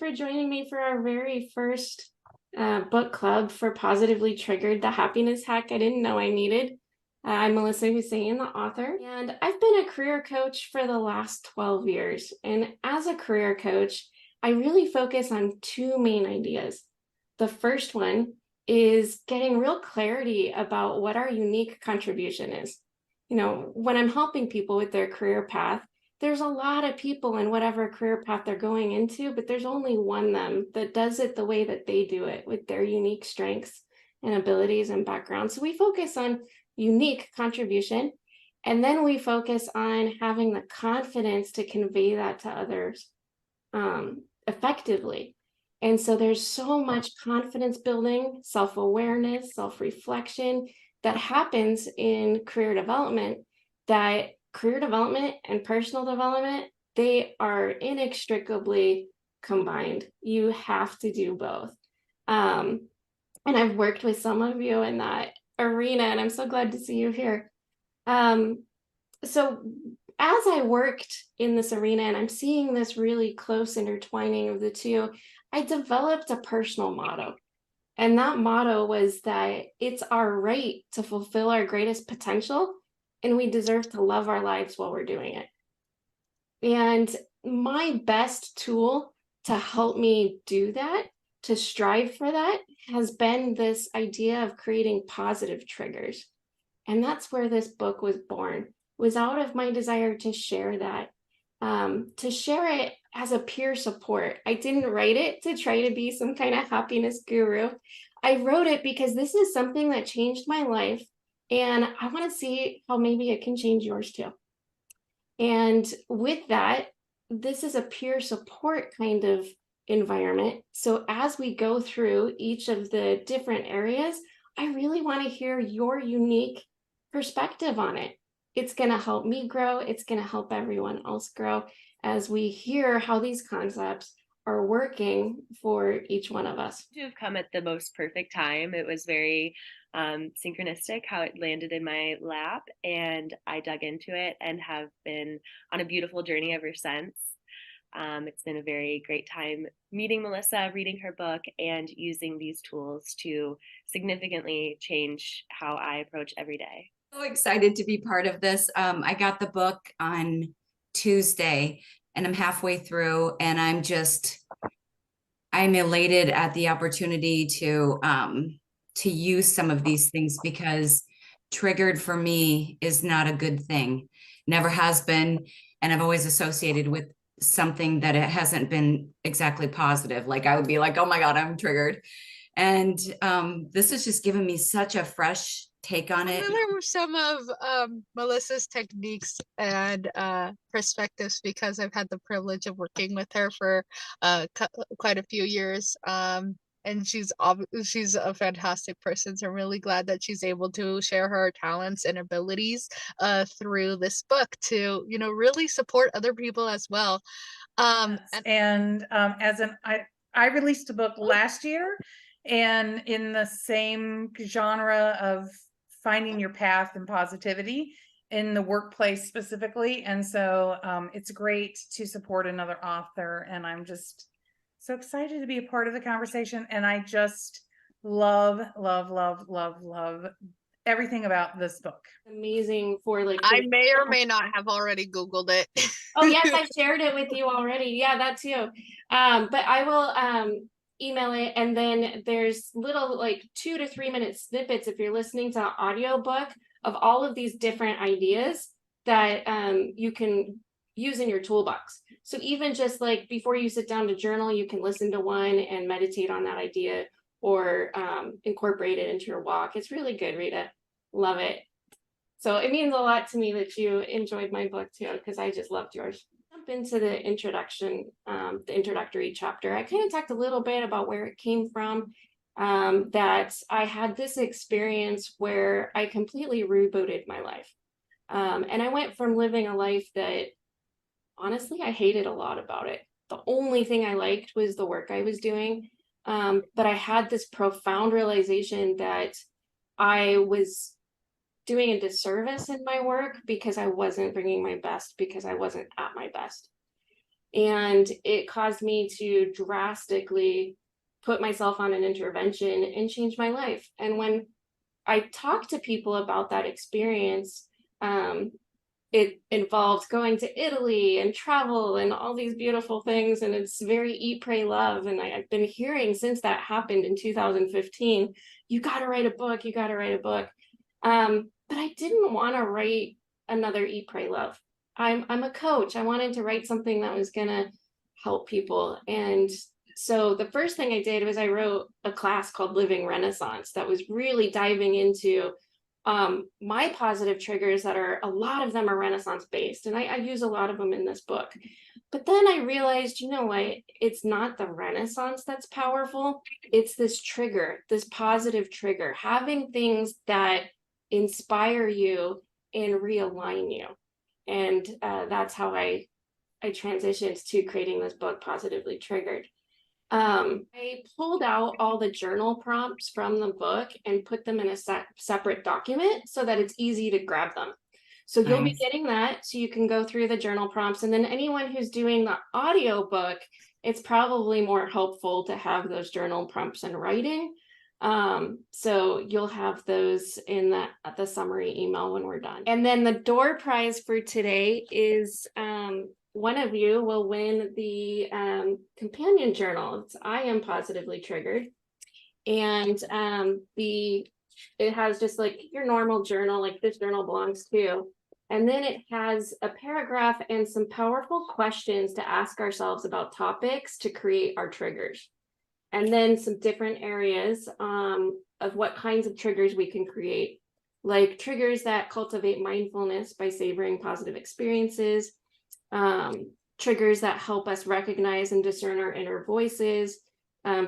for joining me for our very first book club for Positively Triggered, the happiness hack I didn't know I needed. I'm Melissa Hussein, the author, and I've been a career coach for the last 12 years. And as a career coach, I really focus on two main ideas. The first one is getting real clarity about what our unique contribution is. You know, when I'm helping people with their career path, there's a lot of people in whatever career path they're going into, but there's only one them that does it the way that they do it with their unique strengths and abilities and backgrounds. So we focus on unique contribution, and then we focus on having the confidence to convey that to others effectively. And so there's so much confidence building, self-awareness, self-reflection that happens in career development, that career development and personal development, they are inextricably combined. You have to do both. And I've worked with some of you in that arena, and I'm so glad to see you here. So as I worked in this arena, and I'm seeing this really close intertwining of the two, I developed a personal motto. And that motto was that it's our right to fulfill our greatest potential, and we deserve to love our lives while we're doing it. And my best tool to help me do that, to strive for that, has been this idea of creating positive triggers. And that's where this book was born, was out of my desire to share that, to share it as a peer support. I didn't write it to try to be some kind of happiness guru. I wrote it because this is something that changed my life, and I want to see how maybe it can change yours too. And with that, this is a peer support kind of environment. So as we go through each of the different areas, I really want to hear your unique perspective on it. It's going to help me grow. It's going to help everyone else grow as we hear how these concepts are working for each one of us. You've come at the most perfect time. It was very synchronistic how it landed in my lap, and I dug into it and have been on a beautiful journey ever since. It's been a very great time meeting Melissa, reading her book, and using these tools to significantly change how I approach every day. So excited to be part of this. I got the book on Tuesday and I'm halfway through, and I'm elated at the opportunity to use some of these things, because triggered for me is not a good thing. Never has been. And I've always associated with something that it hasn't been exactly positive. Like I would be like, oh my God, I'm triggered. And this has just given me such a fresh take on it. There were some of Melissa's techniques and perspectives, because I've had the privilege of working with her for quite a few years. And she's a fantastic person. So I'm really glad that she's able to share her talents and abilities through this book to, really support other people as well. I released a book last year, and in the same genre of finding your path and positivity in the workplace specifically. And so it's great to support another author, and I'm just so excited to be a part of the conversation. And I just love everything about this book. Amazing for I may or may not have already Googled it. Oh yes, I shared it with you already. Yeah, that too. But I will email it, and then there's little 2 to 3 minute snippets if you're listening to an audiobook of all of these different ideas that you can use in your toolbox. So even just before you sit down to journal, you can listen to one and meditate on that idea, or incorporate it into your walk. It's really good, Rita. Love it. So it means a lot to me that you enjoyed my book too, because I just loved yours. Jump into the introduction, the introductory chapter. I kind of talked a little bit about where it came from, that I had this experience where I completely rebooted my life. And I went from living a life that honestly, I hated a lot about it. The only thing I liked was the work I was doing. But I had this profound realization that I was doing a disservice in my work because I wasn't bringing my best, because I wasn't at my best. And it caused me to drastically put myself on an intervention and change my life. And when I talk to people about that experience, it involved going to Italy and travel and all these beautiful things. And it's very eat, pray, love. And I've been hearing since that happened in 2015, you got to write a book, you got to write a book. But I didn't want to write another eat, pray, love. I'm a coach. I wanted to write something that was going to help people. And so the first thing I did was I wrote a class called Living Renaissance that was really diving into my positive triggers that are, a lot of them are Renaissance based. And I use a lot of them in this book. But then I realized, you know what, it's not the Renaissance that's powerful. It's this trigger, this positive trigger, having things that inspire you and realign you. And that's how I transitioned to creating this book, Positively Triggered. I pulled out all the journal prompts from the book and put them in a separate document so that it's easy to grab them. So you'll be Nice. getting that, so you can go through the journal prompts. And then anyone who's doing the audio book, it's probably more helpful to have those journal prompts in writing. So you'll have those in the summary email when we're done. And then the door prize for today is one of you will win the companion journal. It's I Am Positively Triggered. And it has just like your normal journal, like this journal belongs to. And then it has a paragraph and some powerful questions to ask ourselves about topics to create our triggers. And then some different areas of what kinds of triggers we can create, like triggers that cultivate mindfulness by savoring positive experiences, triggers that help us recognize and discern our inner voices,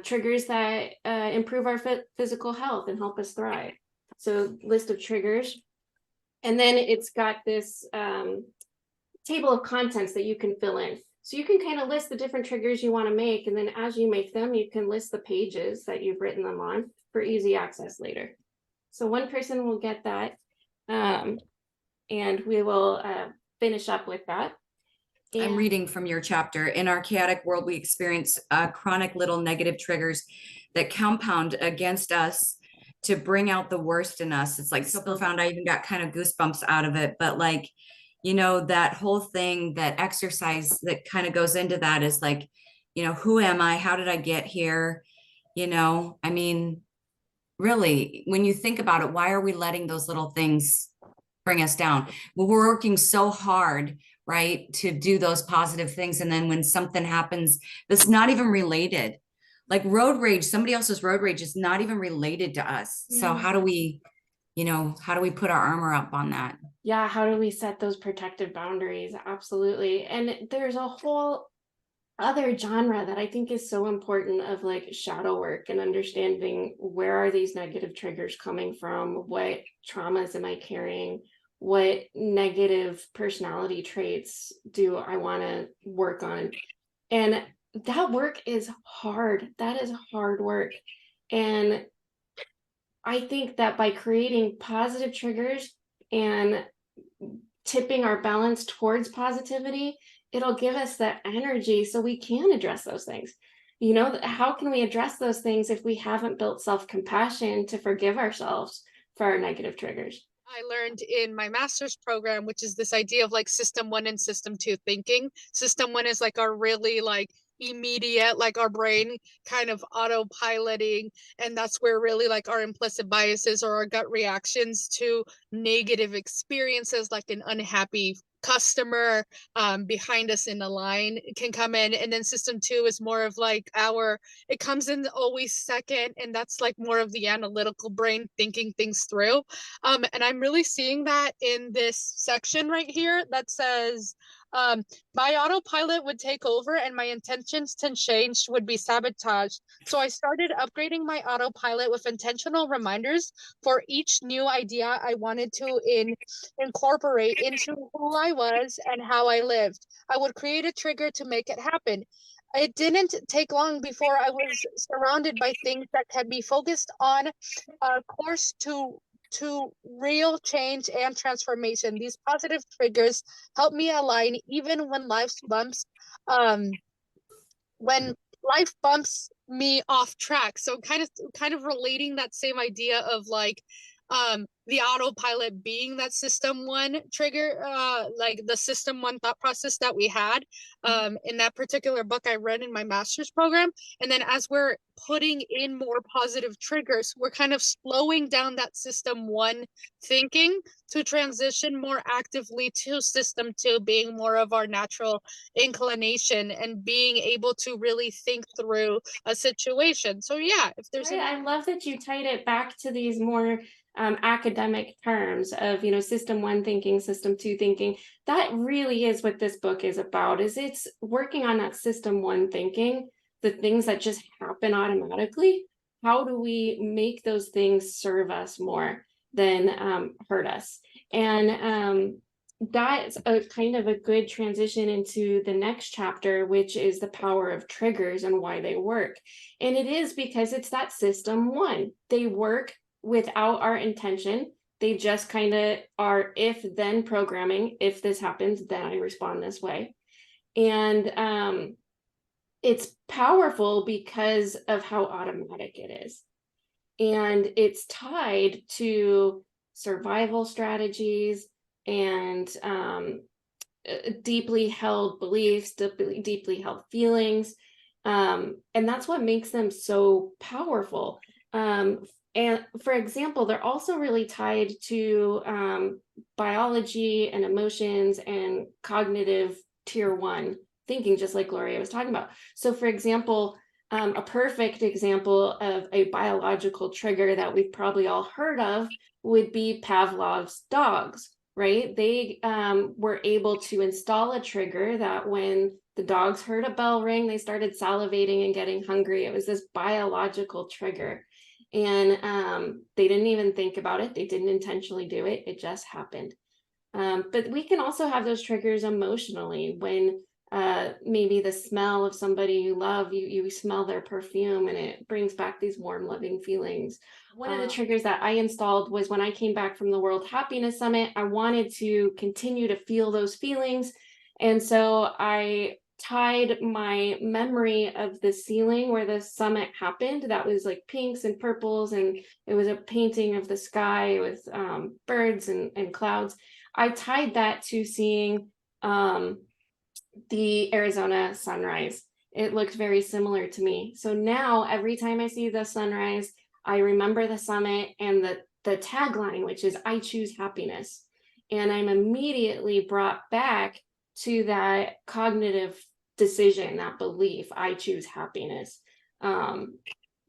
triggers that improve our physical health and help us thrive. So list of triggers. And then it's got this table of contents that you can fill in. So you can kind of list the different triggers you want to make. And then as you make them, you can list the pages that you've written them on for easy access later. So one person will get that. And we will finish up with that. I'm reading from your chapter. In our chaotic world, we experience chronic little negative triggers that compound against us to bring out the worst in us. It's like so profound. I even got kind of goosebumps out of it. But like, you know, that whole thing, that exercise that kind of goes into that is like, you know, who am I? How did I get here? You know, I mean, really, when you think about it, why are we letting those little things bring us down? Well, we're working so hard, right, to do those positive things. And then when something happens that's not even related, like road rage, somebody else's road rage is not even related to us. So Yeah. how do we, you know, how do we put our armor up on that? Yeah, how do we set those protective boundaries? Absolutely. And there's a whole other genre that I think is so important of like shadow work and understanding where are these negative triggers coming from? What traumas am I carrying? What negative personality traits do I want to work on? And that work is hard. That is hard work. And I think that by creating positive triggers and tipping our balance towards positivity, it'll give us that energy so we can address those things. You know, how can we address those things if we haven't built self-compassion to forgive ourselves for our negative triggers? I learned in my master's program, which is this idea of like system 1 and system 2 thinking. System 1 is like our really like immediate, like our brain kind of autopiloting. And that's where really like our implicit biases or our gut reactions to negative experiences, like an unhappy customer behind us in a line can come in. And then system 2 is more of like it comes in always second. And that's like more of the analytical brain thinking things through. And I'm really seeing that in this section right here that says, my autopilot would take over and my intentions to change would be sabotaged. So I started upgrading my autopilot with intentional reminders for each new idea I wanted to incorporate into who I was and how I lived. I would create a trigger to make it happen. It didn't take long before I was surrounded by things that can be focused on a course to to real change and transformation. These positive triggers help me align even when life bumps me off track. So kind of relating that same idea of like the autopilot being that system one trigger, like the system one thought process that we had in that particular book I read in my master's program. And then as we're putting in more positive triggers, we're kind of slowing down that system one thinking to transition more actively to system two, being more of our natural inclination and being able to really think through a situation. So yeah, if there's Right, I love that you tied it back to these more academic terms of, system one thinking, system two thinking. That really is what this book is about, is it's working on that system one thinking, the things that just happen automatically. How do we make those things serve us more than hurt us? And that's a kind of a good transition into the next chapter, which is the power of triggers and why they work. And it is because it's that system one. They work without our intention. They just kind of are if then programming. If this happens, then I respond this way. And it's powerful because of how automatic it is. And it's tied to survival strategies and deeply held beliefs, deeply held feelings. And that's what makes them so powerful. And for example, they're also really tied to biology and emotions and cognitive tier one thinking, just like Gloria was talking about. So for example, a perfect example of a biological trigger that we've probably all heard of would be Pavlov's dogs, right? They were able to install a trigger that when the dogs heard a bell ring, they started salivating and getting hungry. It was this biological trigger. And they didn't even think about it. They didn't intentionally do it. It just happened. But we can also have those triggers emotionally when maybe the smell of somebody you love, you smell their perfume and it brings back these warm, loving feelings. One of the triggers that I installed was when I came back from the World Happiness Summit, I wanted to continue to feel those feelings. And so I tied my memory of the ceiling where the summit happened, that was like pinks and purples, and it was a painting of the sky with birds and clouds. I tied that to seeing the Arizona sunrise. It looked very similar to me. So now every time I see the sunrise, I remember the summit and the tagline, which is I choose happiness. And I'm immediately brought back to that cognitive decision, that belief, I choose happiness.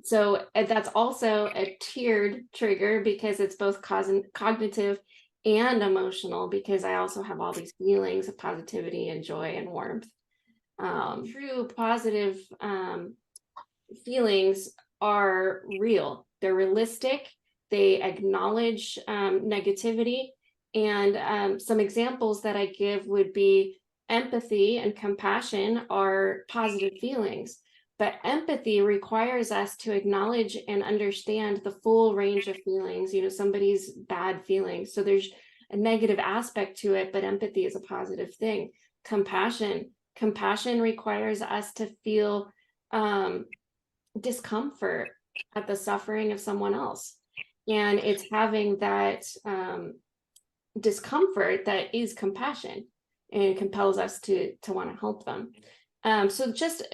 So that's also a tiered trigger because it's both cognitive and emotional, because I also have all these feelings of positivity and joy and warmth. True positive feelings are real. They're realistic. They acknowledge negativity. And some examples that I give would be empathy and compassion are positive feelings, but empathy requires us to acknowledge and understand the full range of feelings, somebody's bad feelings. So there's a negative aspect to it, but empathy is a positive thing. Compassion requires us to feel discomfort at the suffering of someone else. And it's having that discomfort that is compassion and compels us to want to help them. So just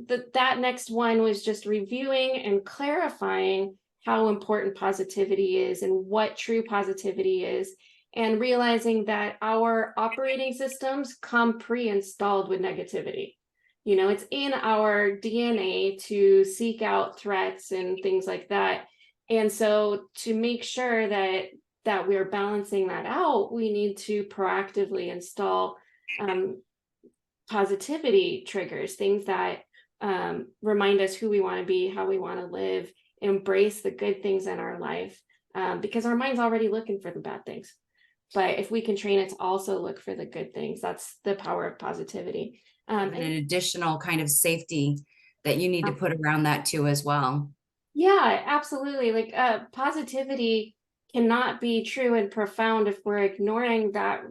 that next one was just reviewing and clarifying how important positivity is and what true positivity is, and realizing that our operating systems come pre-installed with negativity. It's in our DNA to seek out threats and things like that. And so to make sure that we're balancing that out, we need to proactively install positivity triggers, things that remind us who we want to be, how we want to live, embrace the good things in our life, because our mind's already looking for the bad things. But if we can train it to also look for the good things, that's the power of positivity. And an additional kind of safety that you need to put around that too as well. Yeah, absolutely. Like positivity cannot be true and profound if we're ignoring that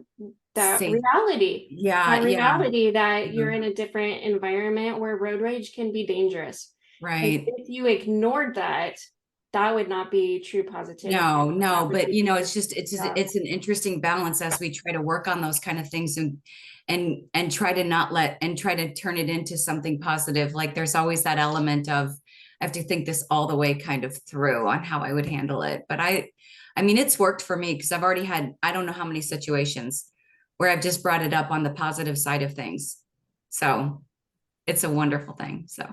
Safe. reality. Yeah, That yeah, reality that you're Mhm. in a different environment where road rage can be dangerous. And right. if you ignored that, that would not be true positivity. No, That no, would but be- it's just Yeah. it's an interesting balance as we try to work on those kind of things and try to not let and try to turn it into something positive. Like there's always that element of I have to think this all the way kind of through on how I would handle it. But I mean it's worked for me because I've already had I don't know how many situations where I've just brought it up on the positive side of things. So it's a wonderful thing. So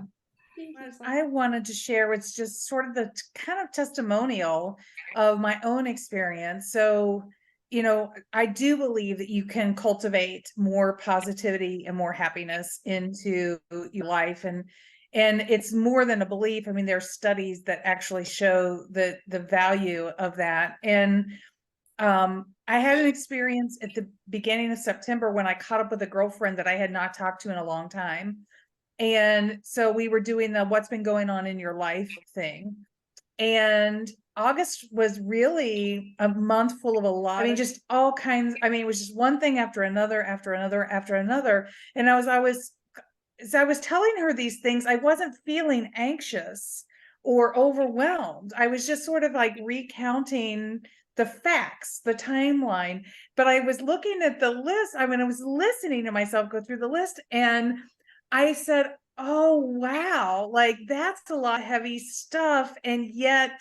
Thank you so I wanted to share it's just sort of the kind of testimonial of my own experience. So, you know, I do believe that you can cultivate more positivity and more happiness into your life. And it's more than a belief. I mean, there are studies that actually show the value of that. And I had an experience at the beginning of September when I caught up with a girlfriend that I had not talked to in a long time. And so we were doing the what's been going on in your life thing. And August was really a month full of a lot. I mean, just all kinds. I mean, it was just one thing after another, after another, after another. And as I was telling her these things, I wasn't feeling anxious or overwhelmed. I was just sort of like recounting the facts, the timeline. But I was looking at the list. I mean, I was listening to myself go through the list and I said, oh, wow, like that's a lot of heavy stuff. And yet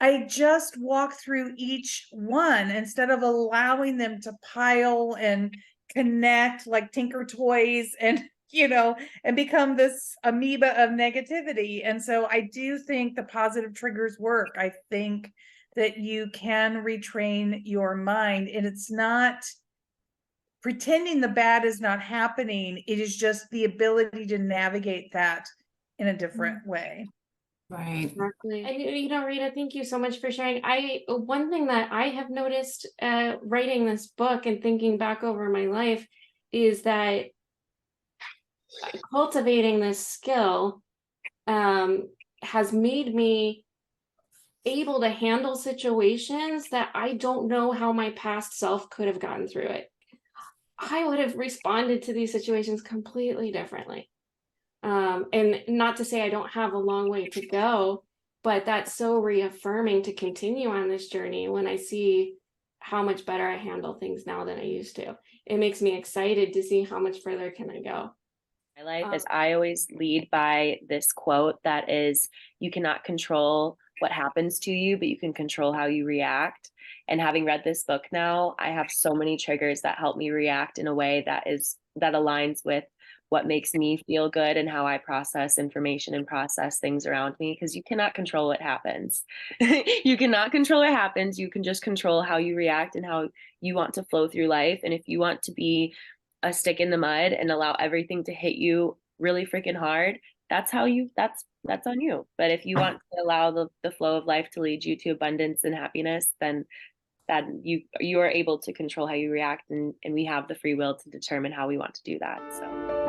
I just walk through each one instead of allowing them to pile and connect like Tinker Toys and, you know, and become this amoeba of negativity. And so I do think the positive triggers work. I think that you can retrain your mind, and it's not pretending the bad is not happening. It is just the ability to navigate that in a different way. right. Exactly. And you know, Rita, thank you so much for sharing. One thing that I have noticed writing this book and thinking back over my life is that cultivating this skill has made me able to handle situations that I don't know how my past self could have gotten through it. I would have responded to these situations completely differently. And not to say I don't have a long way to go, but that's so reaffirming to continue on this journey when I see how much better I handle things now than I used to. It makes me excited to see how much further can I go. My life is I always lead by this quote that is, you cannot control what happens to you, but you can control how you react. And having read this book now, I have so many triggers that help me react in a way that aligns with what makes me feel good and how I process information and process things around me, because you cannot control what happens. You cannot control what happens. You can just control how you react and how you want to flow through life. And if you want to be a stick in the mud and allow everything to hit you really freaking hard, that's on you. But if you want to allow the flow of life to lead you to abundance and happiness, then that you are able to control how you react, and we have the free will to determine how we want to do that. So